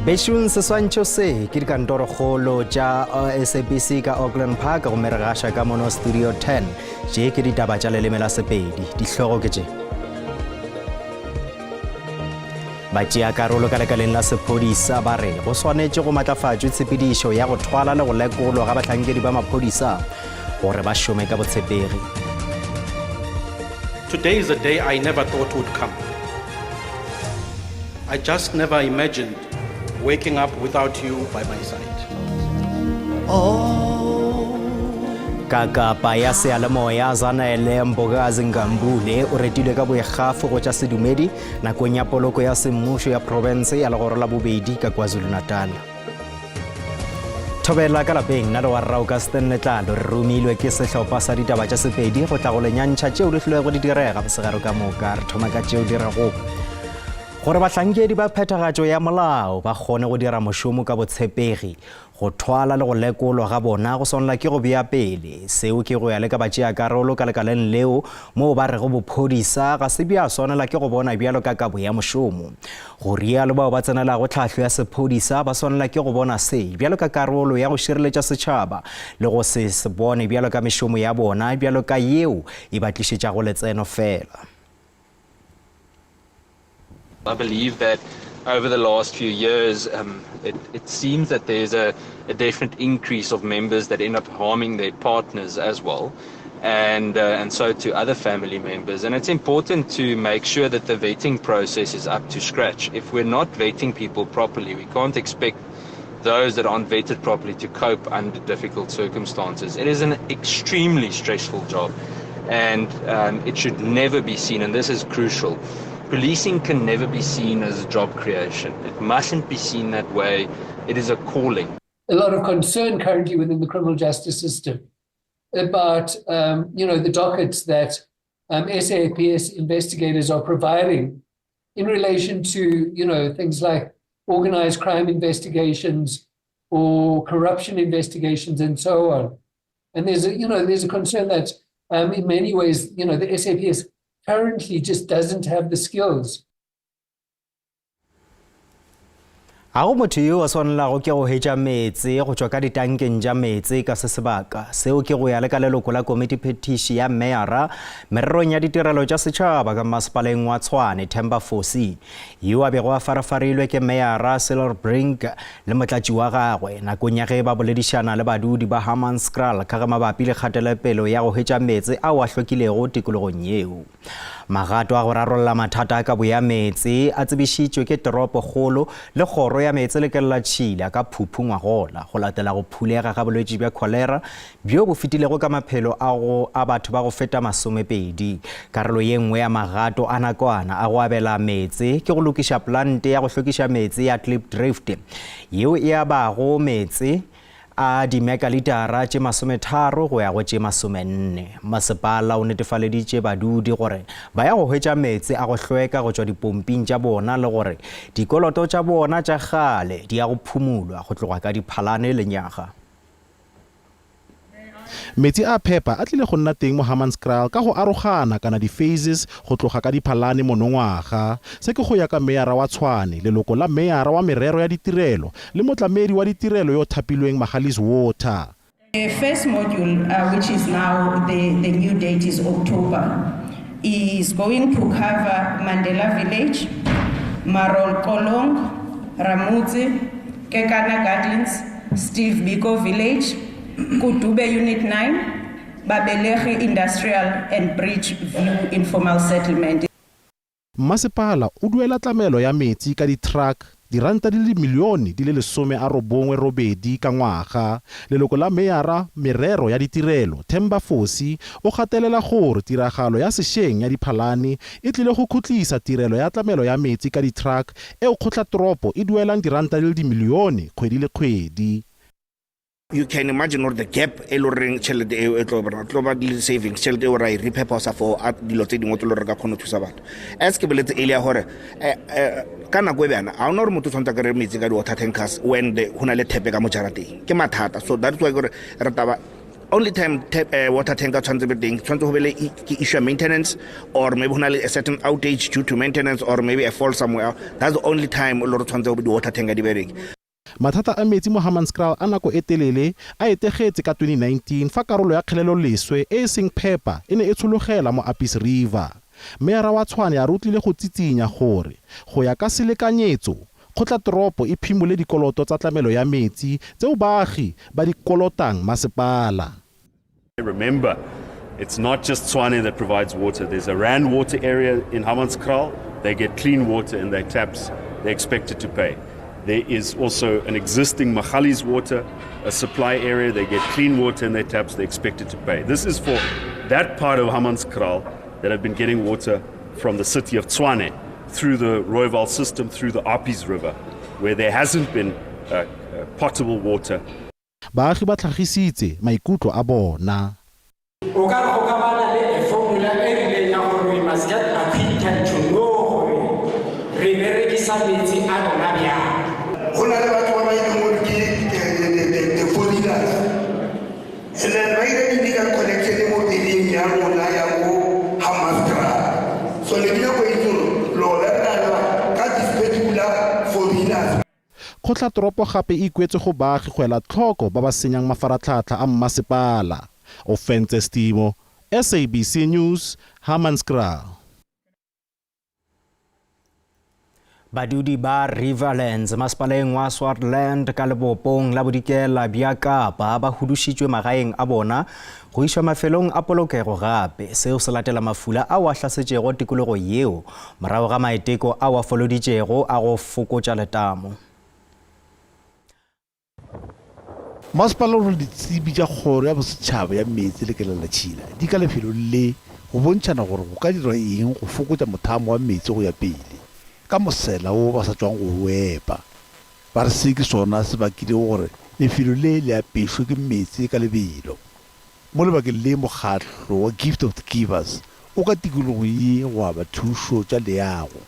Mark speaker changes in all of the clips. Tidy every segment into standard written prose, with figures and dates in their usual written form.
Speaker 1: Beshun seswantšho se ke dikantorokgolo tša SABC ka Auckland Park go meregaša ka mono Studio 10 tše ke ditaba tša leleme la Sepedi dihlogo ke tše batšeakarolo ka lekaleng la sephodisa ba re go swanetše go matlafatšwe tshepedišo ya go thwala le go lekolwa ga bahlankedi ba maphodisa gore ba šome ka botshepegi.
Speaker 2: Today is a day I never thought would come. I just never imagined waking up without you by my side.
Speaker 1: Ka kapa ya seyalemoya Zanele Mbogazi Ngambule o retilwe ka boikgafo go tša sedumedi nakong ya poloko ya semmušo ya province ya legoro la bobedi ka KwaZulu-Natal. Thobela ka lapeng nna le wa rrao ka Stanley Tlalo re romilwe ke sehlopha sa ditaba tša Sepedi go tla go lenyantšha tšeo di hlilego di direga bosegare ka moka re thoma ka tšeo di rego gore bahlankedi ba phethagatšo ya molao ba kgone go dira mošomo ka botshepegi go thwala le go lekolwa ga bona go swanela ke go bea pele seo ke go ya le ka batšeakarolo ka lekaleng leo moo ba rego bophodisa ga se bja swanela ke go bona bjalo ka kabo ya mošomo go rialo bao ba tsenelago tlhahlo ya sephodisa ba swanela ke go bona se bjalo ka karolo ya go šireletša setšhaba le go se bone bjalo ka mešomo ya bona bjalo ka yeo e ba tlišetšago letseno fela.
Speaker 3: I believe that over the last few years, it seems that there's a definite increase of members that end up harming their partners as well, and so to other family members. And it's important to make sure that the vetting process is up to scratch. If we're not vetting people properly, we can't expect those that aren't vetted properly to cope under difficult circumstances. It is an extremely stressful job, and it should never be seen, and this is crucial. Policing can never be seen as a job creation. It mustn't be seen that way. It is a calling.
Speaker 4: A lot of concern currently within the criminal justice system about, the dockets that SAPS investigators are providing in relation to, things like organized crime investigations or corruption investigations and so on. And there's a concern that in many ways, the SAPS currently just doesn't have the skills.
Speaker 1: A go motho yo a swanelago ke go hetša metse go tšwa ka ditankeng tša metse ka se sebaka seo ke go ya le ka leloko la komiti phetiši ya meyara mererong ya ditirelo tša setšhaba ka masepaleng wa Tshwane Themba Fosi yo a bego a farafarilwe ke meyara Cyril Brink le motlatši wa gagwe nakong ya ge ba boledišana le badudi ba Hammanskraal ka ga mabapi le kgatelopele ya go hetša metse ao a hlokilego tikologong yeo. Magato a go rarolla mathata ka boya metse a tsebišitšwe ke toropo kgolo le kgoro ya metse le kelela Tšhila ka Phuphu ngwagola go latela go phulega ga bolwetši bja kholera bjo bo fetilego ka maphelo a batho ba go feta 20. Karolo ye nngwe ya magato a nakwana a go abela metse ke go lokiša plante ya go hlokiša metse ya Klipdrift yeo e abago metse a dimekalitara tše 30 go ya go tše 40. Masepala o netefaleditše badudi gore ba ya go hwetša metse a go hlweka go tšwa dipomping tša bona le gore dikoloto tša bona tša gale di ya go phumulwa go tloga ka diphalane le nyaga.
Speaker 5: Metsi a phepa a tlile go nna teng mo Hammanskraal ka go arogana kana di-phases go tloga ka diphalane monongwaga se ke go ya ka meyara wa Tshwane leloko la meyara wa merero ya ditirelo le motlamedi wa ditirelo yo thapilweng Magalies Water.
Speaker 6: The first module, which is now the new date is October, is going to cover Mandela Village, Marol Kolong, Ramudzi, Kekana Gardens, Steve Biko Village, Kutube Unit 9, Babelehi Industrial and Bridgeview Informal Settlement.
Speaker 5: Masepala o duela tlamelo ya metsi ka di-truck diranta di le milione di le 18 ka ngwaga. Leloko la meyara merero ya ditirelo Themba Fosi o gatelela gore tiragalo ya sešeng ya diphalane e tlile go khutlisa tirelo ya tlamelo ya metsi ka di-truck e o kgotla toropo e duelang diranta di le dimilione kgwedi le kgwedi.
Speaker 7: You can imagine or the gap eloring chelete e tlo savings chelete o ra I repurpose for dilo tse dingwe tlo re ka khona thusa batho as ke beletse elia hore kana go bjana a ona re motho tshwantsa ka re metsi ka di water tankers when the hona le thepe ka mojarateng ke mathata so that's why gore re taba only time water tanker tshwantse be teng tshwantse go be le issue maintenance, or maybe go na le a certain outage due to maintenance, or maybe a fault somewhere. That's the only time lo tshwantse go be di water tanker di bereke.
Speaker 5: Mathata a metsi mo Hammanskraal a nako e telele a etegetse ka 2019 fa karolo ya kgelelo leswe e seng phepa e ne e tshologela mo Apis River. Meyara wa Tshwane a rutlile go tsitsinya gore go ya ka selekanyetso kgotlatoropo e phimole dikoloto tsa tlamelo ya metsi tseo baagi ba di kolotang masepala.
Speaker 8: Remember, it's not just Tshwane that provides water. There's a Rand water area in Hammanskraal. They get clean water in their taps. They're expected to pay. There is also an existing Magalies water, a supply area. They get clean water in their taps. They're expected to pay. This is for that part of Hammanskraal that have been getting water from the city of Tshwane through the Rooiwal system, through the Apis River, where there hasn't been potable water.
Speaker 5: Baagi ba tlhagisitse maikutlo a bona.
Speaker 9: O ka go ka bana le formula e rileng ya gore we must get acquainted to know gore re berekisa metsi a rona bjang.
Speaker 10: Go na le batho ba ba ileng gore ke the foreigners, and then ba ile illegal connection mo peleng ya rona ya go Hammanskraal. So le bile go itse lo la ka this particular foreigners.
Speaker 5: Kgotlatoropo gape e ikwetse go baagi go ela tlhoko ba ba senyang mafaratlhatlha a mmasepala. Offense Stimo, SABC News, Hammanskraal.
Speaker 1: Badudi ba Riverlands masepaleng wa Swartland ka lebopong la bodikela bja Kapa ba hudušitšwe magaeng a bona go išwa mafelong a polokego gape seo se latela mafula a wa hlasetšego tikologo yeo morago ga maiteko a wa foloditšego a go fokotša letamo.
Speaker 11: Masepala o ditsebi tša kgoro ya bosetšhaba ya metsi le kelela tšhila di ka lefelo le go bontšhana gore go ka dirwa eng go fokotša mothamo wa metsi go ya pele ka mosela o ba sa tswang go wepa. Ba re se ke sona se bakile gore lefelo le le apešwe ke metsi ka lebelo. Mo lebakeng le mokgatlo wa Gift of the Givers o ka tikologo ye wa ba thušo tša leago.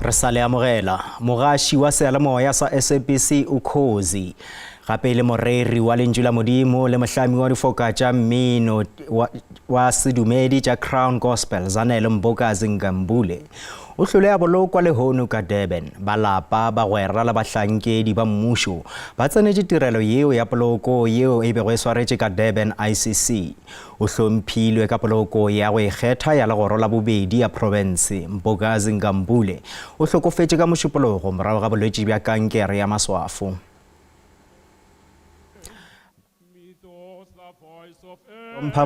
Speaker 1: Re sa le amogela mogaši wa sealemoya sa SABC Ukhozi gape le moreri wa lentswe la modimo le mohlami wa difoka tša mmino wa sedumedi tša Crown Gospel Zanele Mbokazi Ngambule o hlole a bolokwa lehono ka Durban. Balapa ba gwera le bahlankedi ba mmušo ba tsenetše tirelo yeo ya poloko yeo e bego e swaretše ka Durban ICC. O hlomphilwe ka poloko ya go ikgetha ya legoro la bobedi ya province. Mbokazi Ngambule o hlokofetše ka mošupologo morago ga bolwetši bja kankere ya maswafo.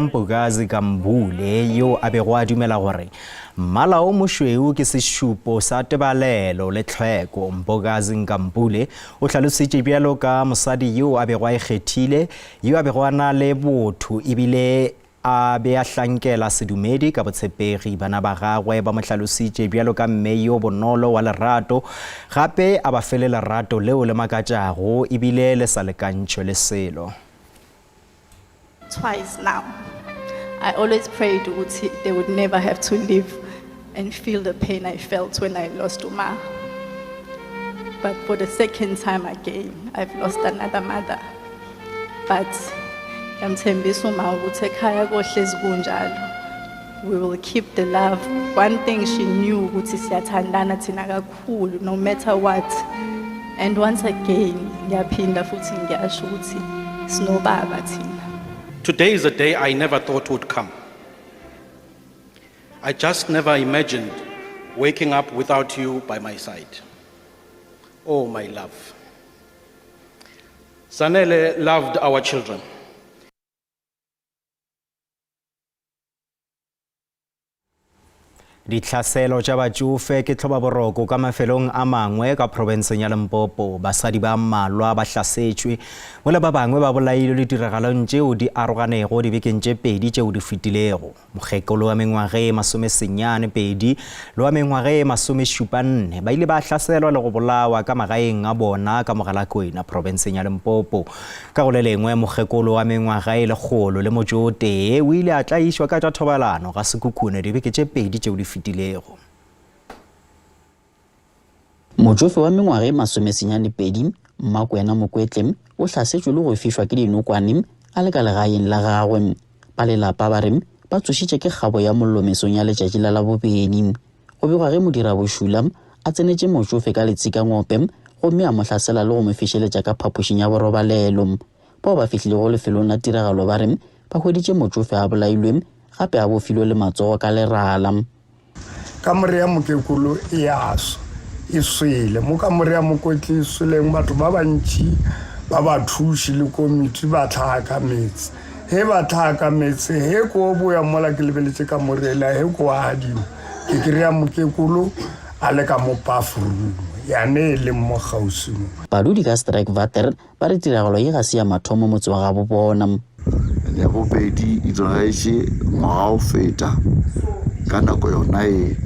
Speaker 1: Mbokazi Ngambule yo a bego a dumela gore mmala o mošweu ke sešupo sa tebalelo le tlhweko. Mbokazi Ngambule o hlalositše bjalo ka mosadi yo a bego a ikgethile yo a bego a na le botho ebile a be a hlankela sedumedi ka botshepegi. Bana ba gagwe ba mo hlalositše bjalo ka mme yo bonolo wa lerato gape a ba fele lerato leo le makatšago ebile le sa lekantšhwe le selo.
Speaker 12: Twice now. I always prayed they would never have to live and feel the pain I felt when I lost Uma. But for the second time again, I've lost another mother. But we will keep the love. One thing she knew, no matter what. And once again,
Speaker 2: Today is a day I never thought would come. I just never imagined waking up without you by my side. Oh, my love. Zanele loved our children.
Speaker 1: Ditlhaselo tša batšofe ke tlhobaboroko ka mafelong a mangwe ka provinseng ya Limpopo. Basadi ba mmalwa ba hlasetšwe mola ba bangwe ba bolailwe le tiragalong tšeo di aroganego dibekeng tše pedi tšeo di fetilego. Mokgekolo wa mengwage masomesenyane-pedi le wa mengwage masomešupanne ba ile ba hlaselwa le go bolawa ka magaeng a bona ka Mogalakwena provinseng ya Limpopo. Ka go le lengwe mokgekolo wa mengwage le kgolo le motšotee o ile a tlaišwa ka tša thobalano ga sekhukhune dibeke tše pedi tšeo di fitilego.
Speaker 13: Motsofe wa mengwaga e 32 Mmakwena Mokwetle o hlasetswe le go fišwa ke dinokwane a le ka legaeng la gagwe. Ba lelapa ba re ba tsošitše ke kgabo ya mollo mesong ya letšatši la labobedi. Go begwa ge modirabošula a tsenetše motsofe ka letsika ngope gomme a mo hlasela le go mo fišeletša ka phapošing ya borobalelo. Bao ba fihlile go lefelong la tiragalo ba re ba hweditše motsofe a bolailwe gape a bofilwe le matsogo ka lerala.
Speaker 10: Kamore ya Mokekolo e aswa e swele mo kamore ya Mokwetle e sweleng batho ba bantši ba ba thuši le komiti ba tlhaka metsi. He ba tlhaka metsi he ko boya mola ke lebeletše ka morela he ko adimo ke kry-a Mokekolo a le ka mo bathroom yane le mo gausing.
Speaker 13: Badudi ka Strike Water ba re tiragalo ye ga se ya mathomo motse wa gabo bona.
Speaker 14: Ya bobedi e tsagaetše ngwaga o feta ka nako yona e.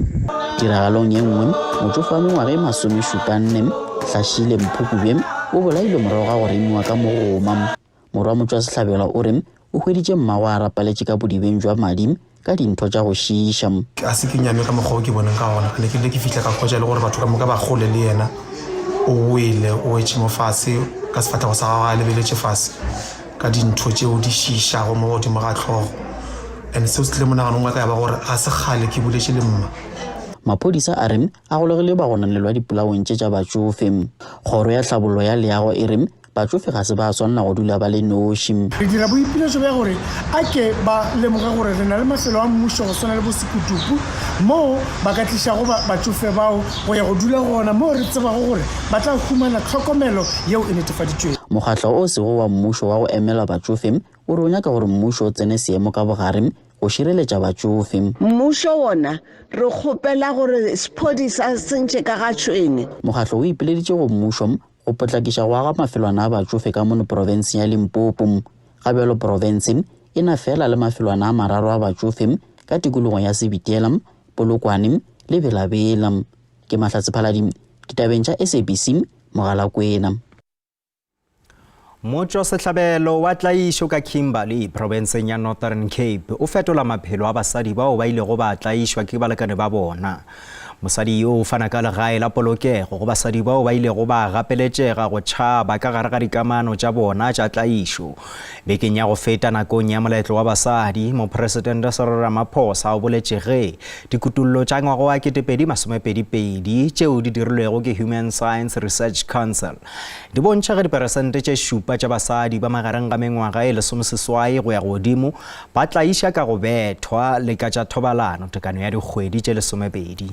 Speaker 13: Tiragalong ye nngwe motsofe wa mengwaga e 74 Hlashile Mphukubje o bolailwe morago ga go remiwa ka mogoma. Morwa Motswasehlabela o re o hweditše mmago a rapaletše ka bodibeng jwa madi ka dintho tša go šiša.
Speaker 15: A se ke nyame ka mokgwa o ke boneng ka gona ne ke fitlha ka kgotša le gore batho ka moka ba gole le yena o wele o wetše mo fase ka sefatlhego sa gagwe a lebeletše fase ka dintho tšeo di šišago mo godimo ga tlhogo and seo se tlile monaganong wa ka ya ba gore a se kgale ke boletše le mma.
Speaker 13: Maphodisa a re a golegile ba gonanelwa dipolaong tše tša batsofe. Kgoro ya tlhabollo ya leago e re batsofe ga se ba swanela go dula ba le noši.
Speaker 16: Re dira boipiletšo bja gore a ke ba lemoga gore re na le mafelo a mmušo go swana le Bosekutupu moo ba ka tlišago batsofe bao go ya go dula gona moo re tsebago gore ba tla humana tlhokomelo yeo e netefaditšweng.
Speaker 13: Mokgatlo o sego wa mmušo wa go emela batsofe o re o nyaka gore mmušo o tsene seemo ka bogare go šireletša batsofe.
Speaker 17: Mmušo wona re kgopela gore sephodisa se ntše ka ga tšhwene.
Speaker 13: Mokgatlo o ipeleditše go mmušo go potlakiša go aga mafelwana a batsofe ka mono province ya Limpopo. Gabjalo province e na fela le mafelwana a mararo a batsofe ka tikologo ya Sebitiela, Polokwane le Belabela. Ke Mahlatse Phaladi, ditabeng tša SABC, Mogalakwena.
Speaker 1: Motšwasehlabelo wa tlaišo ka Kimberley provinceng ya Northern Cape o fetola maphelo a basadi bao ba ilego ba tlaišwa ke balekane ba bona. Mosadi yo o fana ka legae la polokego go basadi bao ba ilego ba gapeletšega go tšhaba ka gare ga dikamano tša bona tša tlaišo. Bekeng ya go feta nakong ya moletlo wa basadi, Mopresidente Cyril Ramaphosa o boletše ge dikutullo tša ngwaga wa 2022 tšeo di dirilwego ke Human Science Research Council di bontšha ge diperesente tše 7 tša basadi ba magareng ga mengwaga e 18 go ya godimo ba tlaiša ka go bethwa le ka tša thobalano tekano ya dikgwedi tše 12.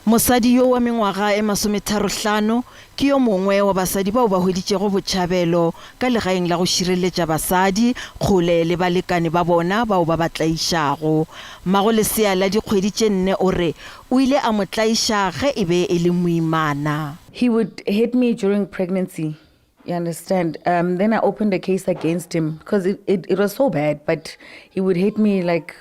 Speaker 18: Mosadi yo wa mengwaga e 35 ke yo mongwe wa basadi bao ba hweditšego botšhabelo ka legaeng la go šireletša basadi kgole le balekane ba bona bao ba tlaišago. Mmago Lesea la dikgwedi tše 4 o re o ile a mo tlaiša ge e be e le moimana.
Speaker 19: He would hit me during pregnancy. You understand? Then I opened a case against him because it was so bad, but he would hit me like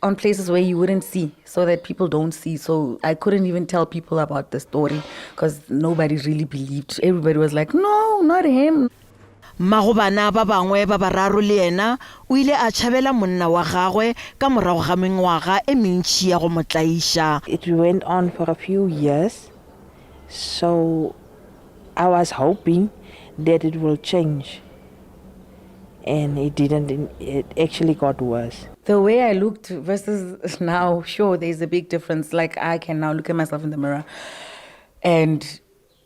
Speaker 19: on places where you wouldn't see, so that people don't see. So I couldn't even tell people about the story because nobody really believed. Everybody was like, no, not him.
Speaker 18: Magobana ba bangwe ba bararo le ena o ile a tšhabela monna wa gagwe ka morago ga mengwaga e mentši ya go motlaiša.
Speaker 20: It went on for a few years, so I was hoping that it will change. And it didn't, it actually got worse.
Speaker 19: The way I looked versus now, sure, there's a big difference. Like I can now look at myself in the mirror and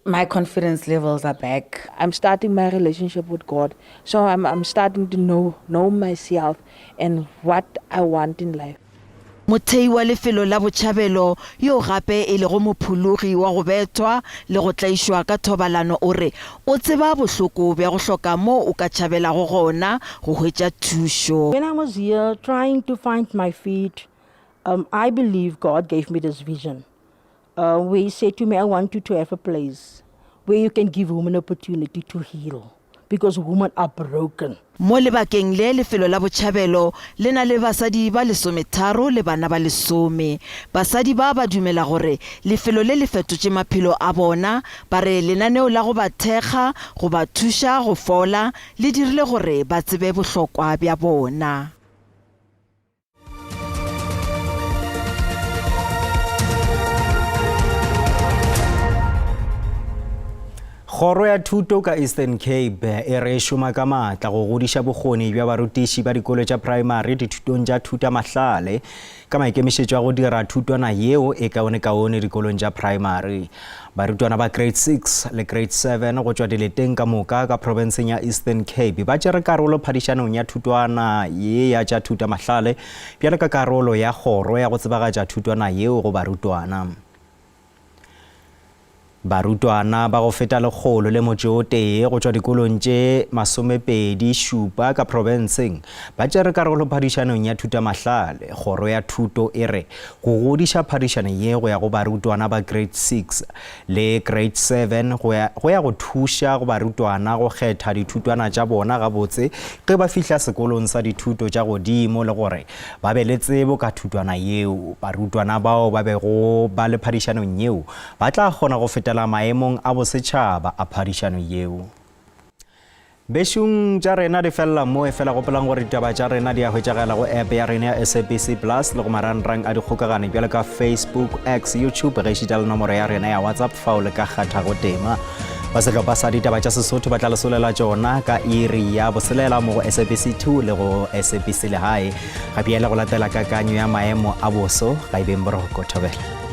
Speaker 19: my confidence levels are back.
Speaker 20: I'm starting my relationship with God. So I'm starting to know myself and what I want in life.
Speaker 18: Mothei wa lefelo la botšhabelo yo gape e le go mophologi wa go betwa le go tlaišwa ka thobalano o re o tseba bohloko bja go hloka mo o ka tšhabelago gona go hwetša thušo.
Speaker 21: When I was here trying to find my feet, I believe God gave me this vision where he said to me, I want you to have a place where you can give women opportunity to heal, because women are broken.
Speaker 18: Mo lebakeng le lefelo la botšhabelo le na le basadi ba 13 le bana ba 10. Basadi ba ba dumela gore lefelo le le fetotše maphelo a bona, ba re lenaneo la go ba thekga go ba thuša go fola le dirile gore ba tsebe bohlokwa bja bona.
Speaker 1: Kgoro ya thuto ka Eastern Cape e re šoma ka matla go godiša bokgoni bja barutiši ba dikolo tša primary dithutong tša thutamahlale ka maikemišetšo a go dira thutwana yeo e kaone dikolong tša primary. Barutwana ba grade 6 le grade 7 go tšwa dileteng ka moka ka provinceng ya Eastern Cape ba tšere karolo phadišanong ya thutwana ye ya tša thutamahlale bjale ka karolo ya kgoro ya go tsebagatša thutwana yeo go barutwana. Barutwana ba go feta lekgolo le motse o tee go tšwa dikolong tše 27 ka provinceng ba tšere karolo phadišanong ya thutamahlale. Kgoro ya thuto e re go godiša phadišano ye go ya go barutwana ba grade 6 le grade 7 go ya go thuša go barutwana go kgetha dithutwana tša bona gabotse ge ba fihla sekolong sa dithuto tša godimo le gore ba be le tsebo ka thutwana yeo. Barutwana bao ba bego ba le phadišanong yeo ba tla kgona go feta la maemong a bosetšhaba a phadišano yeo. Bešong tša rena di felela mo e fela gopolang gore ditaba tša rena di a hwetšagela go app ya rena ya SABC Plus le go marangrang a dikgokagano bjale ka Facebook, X, YouTube ge šita le nomoro ya rena ya WhatsApp fao le ka kgathago tema. Ba sehlopha sa ditaba tša Sesotho ba tla lesolela tšona ka iri ya boselela mo go SABC 2 le go SABC Lehae gape ya le go latela kakanyo ya maemo a boso ga e beng boroko thobela.